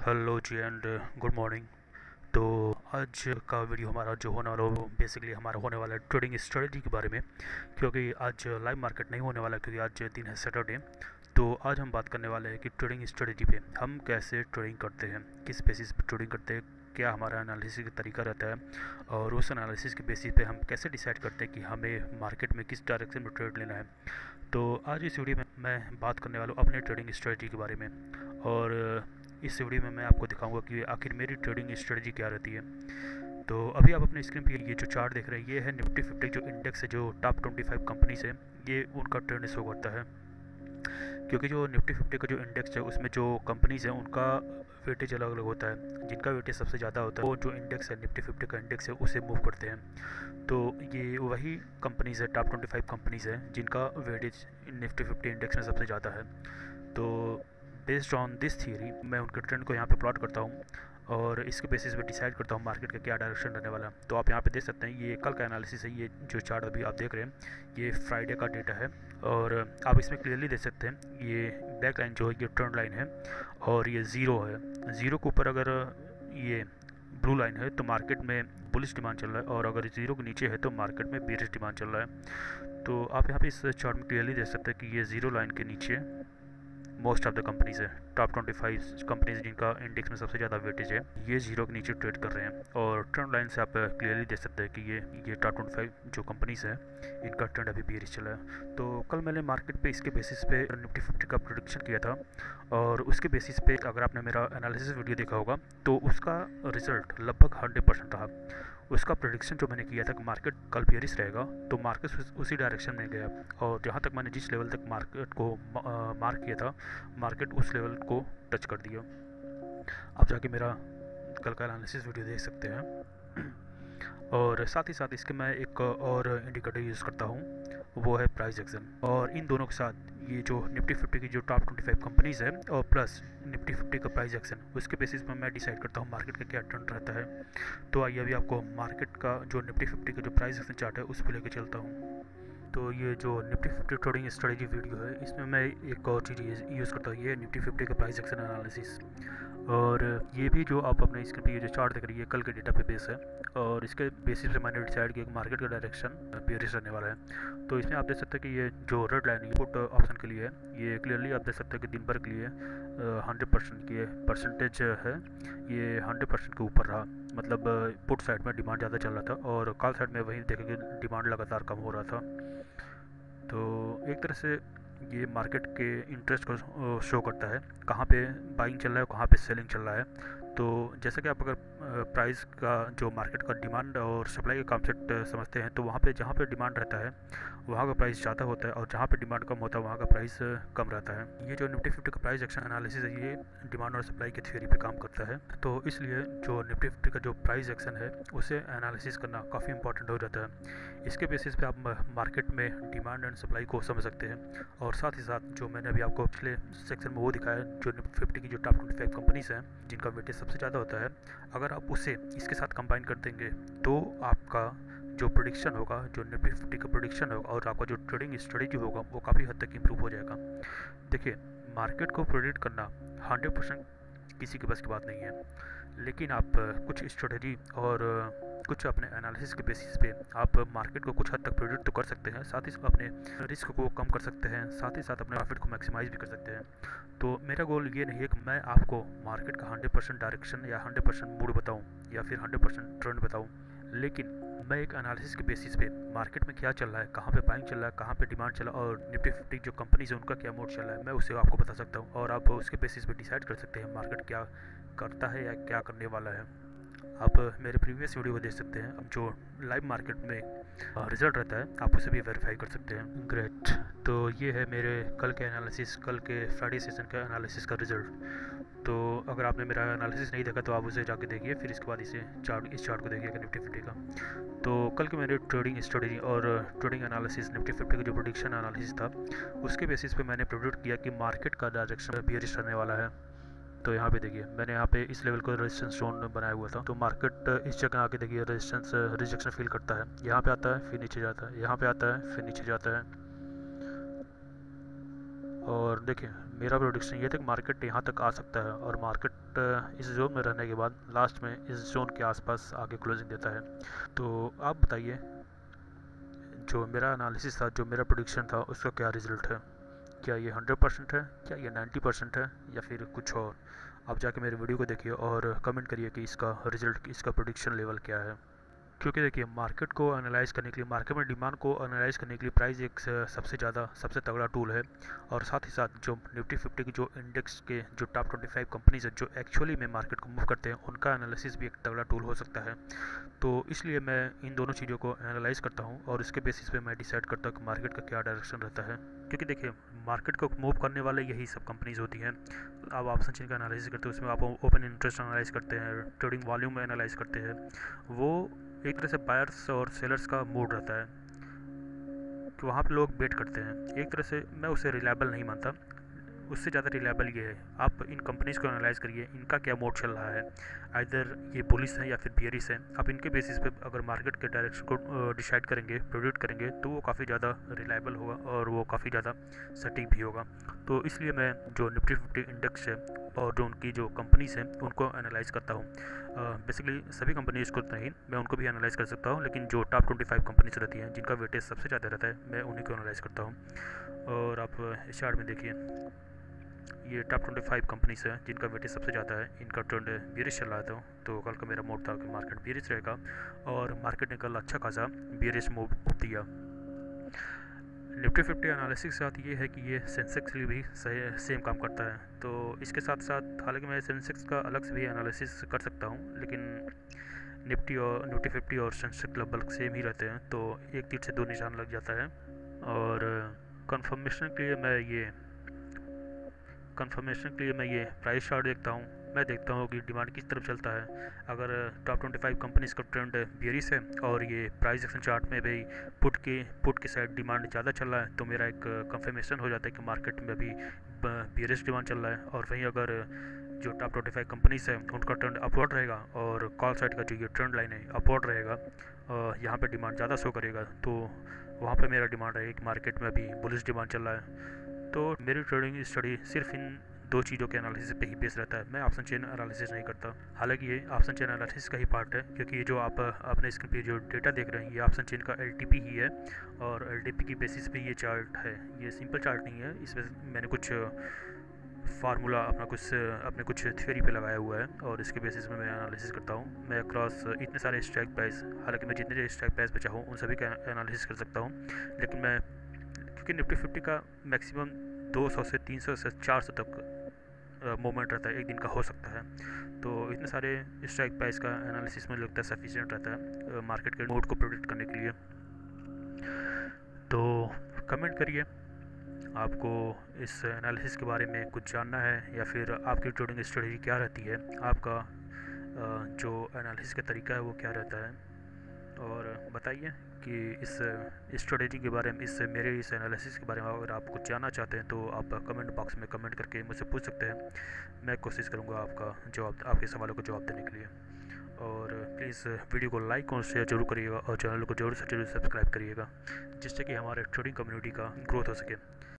Hello ji and good morning. तो आज का वीडियो हमारा जो होने वाला वो बेसिकली हमारा होने वाला है ट्रेडिंग स्ट्रेटजी के बारे में, क्योंकि आज लाइव मार्केट नहीं होने वाला क्योंकि आज दिन है सैटरडे। तो आज हम बात करने वाले हैं कि ट्रेडिंग स्ट्रेटजी पे हम कैसे ट्रेडिंग करते हैं, किस बेसिस पे ट्रेडिंग करते हैं, क्या हमारा एनालिसिस का तरीका रहता है और उस एनालिसिस के बेसिस पे हम कैसे डिसाइड करते हैं कि हमें मार्केट में किस डायरेक्शन में ट्रेड लेना है। तो आज इस वीडियो में मैं बात करने वाला हूँ अपने ट्रेडिंग स्ट्रेटजी के बारे में, और इस वीडियो में मैं आपको दिखाऊंगा कि आखिर मेरी ट्रेडिंग स्ट्रेटजी क्या रहती है। तो अभी आप अपने स्क्रीन पे ये जो चार्ट देख रहे हैं ये है निफ्टी 50 जो इंडेक्स है, जो टॉप 25 कंपनीज है, ये उनका ट्रेंड शो करता है। क्योंकि जो निफ्टी 50 का जो इंडेक्स है उसमें जो कंपनीज है उनका वेटेज अलग अलग होता है, जिनका वेटेज सबसे ज़्यादा होता है वो जो इंडेक्स है निफ्टी 50 का इंडेक्स है उसे मूव करते हैं। तो ये वही कंपनीज है, टॉप 25 कंपनीज है जिनका वेटेज निफ्टी 50 इंडेक्स में सबसे ज़्यादा है। तो बेस्ड ऑन दिस थियरी मैं उनके ट्रेंड को यहाँ पे प्लॉट करता हूँ और इसके बेसिस पे डिसाइड करता हूँ मार्केट का क्या डायरेक्शन रहने वाला है। तो आप यहाँ पे देख सकते हैं ये कल का एनालिसिस है, ये जो चार्ट अभी आप देख रहे हैं ये फ्राइडे का डेटा है और आप इसमें क्लियरली देख सकते हैं ये ब्लैक लाइन जो है ये ट्रेंड लाइन है और ये ज़ीरो है। ज़ीरो के ऊपर अगर ये ब्लू लाइन है तो मार्केट में बुलिश डिमांड चल रहा है और अगर ज़ीरो के नीचे है तो मार्केट में बेरिश डिमांड चल रहा है। तो आप यहाँ पे इस चार्ट में क्लियरली देख सकते हैं कि ये ज़ीरो लाइन के नीचे मोस्ट ऑफ द कंपनीज है, टॉप 25 कंपनीज जिनका इंडेक्स में सबसे ज़्यादा वेटेज है, ये जीरो के नीचे ट्रेड कर रहे हैं। और ट्रेंड लाइन से आप क्लियरली देख सकते हैं कि ये टॉप 25 जो कंपनीज है इनका ट्रेंड अभी बेरिश चला है। तो कल मैंने मार्केट पे इसके बेसिस पे निफ्टी 50 का प्रोडिक्शन किया था और उसके बेसिस पे अगर आपने मेरा एनालिसिस वीडियो देखा होगा तो उसका रिजल्ट लगभग 100% रहा। उसका प्रेडिक्शन जो मैंने किया था कि मार्केट कल बेरिश रहेगा तो मार्केट उसी डायरेक्शन में गया और जहाँ तक मैंने जिस लेवल तक मार्केट को मार्क किया था मार्केट उस लेवल को टच कर दिया। आप जाके मेरा कल का एनालिसिस वीडियो देख सकते हैं। और साथ ही साथ इसके मैं एक और इंडिकेटर यूज़ करता हूँ, वो है प्राइस एक्शन। और इन दोनों के साथ ये जो निफ्टी 50 की जो टॉप 25 कंपनीज़ है और प्लस निफ्टी 50 का प्राइस एक्शन, उसके बेसिस पर मैं डिसाइड करता हूँ मार्केट का क्या ट्रेंड रहता है। तो आइए अभी आपको मार्केट का जो निफ्टी 50 का जो प्राइस एक्शन चार्ट है उस पर लेके चलता हूँ। तो ये जो निफ्टी 50 ट्रेडिंग स्ट्रेटजी वीडियो है इसमें मैं एक और चीज़ यूज़ करता हूँ, ये निफ्टी 50 का प्राइस एक्शन एनालिसिस। और ये भी जो आप अपने स्क्रीन पे ये जो चार्ट देख रही है कल के डेटा पे बेस है और इसके बेसिस पे मैंने डिसाइड किया कि मार्केट का डायरेक्शन बेरिश रहने वाला है। तो इसमें आप देख सकते हैं कि ये जो रेड लाइन पुट ऑप्शन के लिए है, ये क्लियरली आप देख सकते हैं कि दिन भर के लिए 100% की परसेंटेज है, ये 100% के ऊपर रहा। मतलब पुट साइड में डिमांड ज़्यादा चल रहा था और कॉल साइड में वही देखेंगे डिमांड लगातार कम हो रहा था। तो एक तरह से ये मार्केट के इंटरेस्ट को शो करता है कहाँ पे बाइंग चल रहा है और कहाँ पे सेलिंग चल रहा है। तो जैसे कि आप अगर प्राइस का जो मार्केट का डिमांड और सप्लाई का कॉन्सेप्ट समझते हैं तो वहाँ पे जहाँ पे डिमांड रहता है वहाँ का प्राइस ज़्यादा होता है और जहाँ पे डिमांड कम होता है वहाँ का प्राइस कम रहता है। ये जो निफ्टी 50 का प्राइस एक्शन एनालिसिस है ये डिमांड और सप्लाई की थ्योरी पे काम करता है। तो इसलिए जो निफ्टी 50 का जो प्राइस एक्शन है उसे एनालिसिस करना काफ़ी इंपॉर्टेंट हो जाता है। इसके बेसिस पे आप मार्केट में डिमांड एंड सप्लाई को समझ सकते हैं। और साथ ही साथ जो मैंने अभी आपको पिछले सेक्शन में वो दिखाया जो निफ्टी 50 की जो टॉप 25 कंपनीज हैं जिनका वेटेज सबसे ज़्यादा होता है, अगर आप उसे इसके साथ कंबाइन कर देंगे तो आपका जो प्रेडिक्शन होगा, जो निफ्टी 50 का प्रेडिक्शन होगा और आपका जो ट्रेडिंग स्ट्रेटजी होगा वो काफ़ी हद तक इम्प्रूव हो जाएगा। देखिए, मार्केट को प्रेडिक्ट करना 100% किसी के बस की बात नहीं है, लेकिन आप कुछ स्ट्रेटजी और कुछ अपने एनालिसिस के बेसिस पे आप मार्केट को कुछ हद तक प्रेडिक्ट तो कर सकते हैं, साथ ही अपने रिस्क को कम कर सकते हैं, साथ ही साथ अपने प्रॉफिट को मैक्सिमाइज भी कर सकते हैं। तो मेरा गोल ये नहीं है कि मैं आपको मार्केट का 100% डायरेक्शन या 100% मूड बताऊं या फिर 100% ट्रेंड बताऊं, लेकिन मैं एक एनालिसिस के बेसिस पे मार्केट में क्या चल रहा है, कहाँ पे बाइंग चल रहा है, कहाँ पे डिमांड चल रहा है और निफ्टी 50 जो कंपनीज है उनका क्या मूड चल रहा है, मैं उसे आपको बता सकता हूँ और आप उसके बेसिस पे डिसाइड कर सकते हैं मार्केट क्या करता है या क्या करने वाला है। आप मेरे प्रीवियस वीडियो को देख सकते हैं, अब जो लाइव मार्केट में रिजल्ट रहता है आप उसे भी वेरीफाई कर सकते हैं। ग्रेट, तो ये है मेरे कल के एनालिसिस, कल के फ्राइडे सेशन का एनालिसिस का रिजल्ट। तो अगर आपने मेरा एनालिसिस नहीं देखा तो आप उसे जाके देखिए, फिर इसके बाद इस चार्ट को देखिएगा निफ्टी 50 का। तो कल के मेरे ट्रेडिंग स्ट्रेटजी और ट्रेडिंग एनालिसिस निफ्टी 50 का जो प्रेडिक्शन एनालिसिस था उसके बेसिस पे मैंने प्रेडिक्ट किया कि मार्केट का डायरेक्शन बेयरिश रहने वाला है। तो यहाँ पे देखिए मैंने यहाँ पे इस लेवल को रेजिस्टेंस जोन बनाया हुआ था, तो मार्केट इस जगह आके देखिए रेजिस्टेंस रिजेक्शन फील करता है, यहाँ पे आता है फिर नीचे जाता है, यहाँ पे आता है फिर नीचे जाता है। और देखिए मेरा प्रेडिक्शन ये था कि मार्केट यहाँ तक आ सकता है और मार्केट इस जोन में रहने के बाद लास्ट में इस जोन के आसपास आगे क्लोजिंग देता है। तो आप बताइए, जो मेरा एनालिसिस था, जो मेरा प्रेडिक्शन था, उसका क्या रिज़ल्ट है? क्या ये 100% है, क्या ये 90% है, या फिर कुछ और? आप जाके मेरे वीडियो को देखिए और कमेंट करिए कि इसका रिज़ल्ट, इसका प्रेडिक्शन लेवल क्या है। क्योंकि देखिए, मार्केट को एनालाइज़ करने के लिए, मार्केट में डिमांड को एनालाइज़ करने के लिए प्राइस एक सबसे तगड़ा टूल है। और साथ ही साथ जो निफ्टी 50 की जो इंडेक्स के जो टॉप 25 कंपनीज है जो एक्चुअली में मार्केट को मूव करते हैं, उनका एनालिसिस भी एक तगड़ा टूल हो सकता है। तो इसलिए मैं इन दोनों चीज़ों को एनालाइज़ करता हूँ और इसके बेसिस पे मैं डिसाइड करता हूँ कि मार्केट का क्या डायरेक्शन रहता है। क्योंकि देखिए, मार्केट को मूव करने वाले यही सब कंपनीज होती हैं। आप ऑप्शन चेन का एनालिसिस करते हैं, उसमें आप ओपन इंटरेस्ट एनालाइज करते हैं, ट्रेडिंग वॉल्यूम एनालाइज करते हैं। वो एक तरह से बायर्स और सेलर्स का मूड रहता है कि वहाँ पे लोग बेट करते हैं। एक तरह से मैं उसे रिलायबल नहीं मानता। उससे ज़्यादा रिलायबल ये है, आप इन कंपनीज़ को एनालाइज़ करिए, इनका क्या मोड चल रहा है, आइदर ये बुलिश है या फिर बियरिश है। आप इनके बेसिस पे अगर मार्केट के डायरेक्शन को डिसाइड करेंगे, प्रेडिक्ट करेंगे, तो वो काफ़ी ज़्यादा रिलायबल होगा और वो काफ़ी ज़्यादा सटीक भी होगा। तो इसलिए मैं जो निफ्टी 50 इंडेक्स है और जो उनकी जो कंपनीज़ हैं उनको एनालाइज़ करता हूँ। बेसिकली सभी कंपनीज़ को नहीं, मैं उनको भी एनालाइज़ कर सकता हूँ, लेकिन जो टॉप 25 कंपनीज रहती हैं जिनका वेटेज सबसे ज़्यादा रहता है, मैं उन्हीं को एनालाइज़ करता हूँ। और आप इस चार्ट में देखिए, ये टॉप 25 कंपनीज हैं जिनका वेटेज सबसे ज़्यादा है। इनका ट्रेंड बियरिश चल रहा था, तो कल का मेरा मोड था कि मार्केट बियरिश रहेगा, और मार्केट ने कल अच्छा खासा बियरिश मूव दिया। निफ्टी 50 एनालिसिस के साथ ये है कि ये सेंसेक्स के लिए भी सेम काम करता है। तो इसके साथ साथ हालांकि मैं सेंसेक्स का अलग से भी एनालिसिस कर सकता हूँ, लेकिन निफ्टी 50 और सेंसेक्स लगभग सेम ही रहते हैं, तो एक तीर से दो निशान लग जाता है। और कंफर्मेशन के लिए मैं ये प्राइस चार्ट देखता हूँ। मैं देखता हूँ कि डिमांड किस तरफ चलता है। अगर टॉप 25 कंपनीज का ट्रेंड बियरिश है और ये प्राइस एक्शन चार्ट में भी पुट की साइड डिमांड ज़्यादा चल रहा है, तो मेरा एक कंफर्मेशन हो जाता है कि मार्केट में अभी बियरिश डिमांड चल रहा है। और वहीं अगर जो टॉप 25 कंपनीज है उनका ट्रेंड अपवर्ड रहेगा और कॉल साइड का जो ये ट्रेंड लाइन है अपवर्ड रहेगा, यहाँ पे डिमांड ज़्यादा शो करेगा, तो वहाँ पे मेरा डिमांड रहेगा कि मार्केट में अभी बुलिश डिमांड चल रहा है। तो मेरी ट्रेडिंग स्टडी सिर्फ इन दो चीज़ों के एनालिसिस पे ही बेस रहता है। मैं ऑप्शन चेन एनालिसिस नहीं करता। हालांकि ये ऑप्शन चेन एनालिसिस का ही पार्ट है, क्योंकि ये जो आप अपने स्क्रीन पे जो डेटा देख रहे हैं, ये ऑप्शन चेन का LTP ही है, और LTP की बेसिस पे ये चार्ट है। ये सिंपल चार्ट नहीं है, इसमें मैंने कुछ फार्मूला अपने कुछ थ्योरी पे लगाया हुआ है, और इसके बेसिस में मैं एनालिसिस करता हूँ। मैं अक्रॉस इतने सारे स्ट्राइक प्राइस, हालांकि मैं जितने स्ट्राइक प्राइस पे चाहूँ उन सभी का एनालिसिस कर सकता हूँ, लेकिन मैं क्योंकि निफ्टी 50 का मैक्सिमम 200 से 300 से 400 तक मूवमेंट रहता है, एक दिन का हो सकता है, तो इतने सारे स्ट्राइक प्राइस का एनालिसिस मुझे लगता है सफिशिएंट रहता है मार्केट के मोड को प्रेडिक्ट करने के लिए। तो कमेंट करिए, आपको इस एनालिसिस के बारे में कुछ जानना है, या फिर आपकी ट्रेडिंग स्ट्रेटजी क्या रहती है, आपका जो एनालिसिस का तरीका है वो क्या रहता है, और बताइए कि इस स्ट्रेटजी के बारे में, मेरे इस एनालिसिस के बारे में अगर आप कुछ जानना चाहते हैं तो आप कमेंट बॉक्स में कमेंट करके मुझसे पूछ सकते हैं। मैं कोशिश करूँगा आपके सवालों को जवाब देने के लिए। और प्लीज़ वीडियो को लाइक और शेयर जरूर करिएगा, और चैनल को जरूर से जरूर सब्सक्राइब करिएगा, जिससे कि हमारे ट्रेडिंग कम्युनिटी का ग्रोथ हो सके।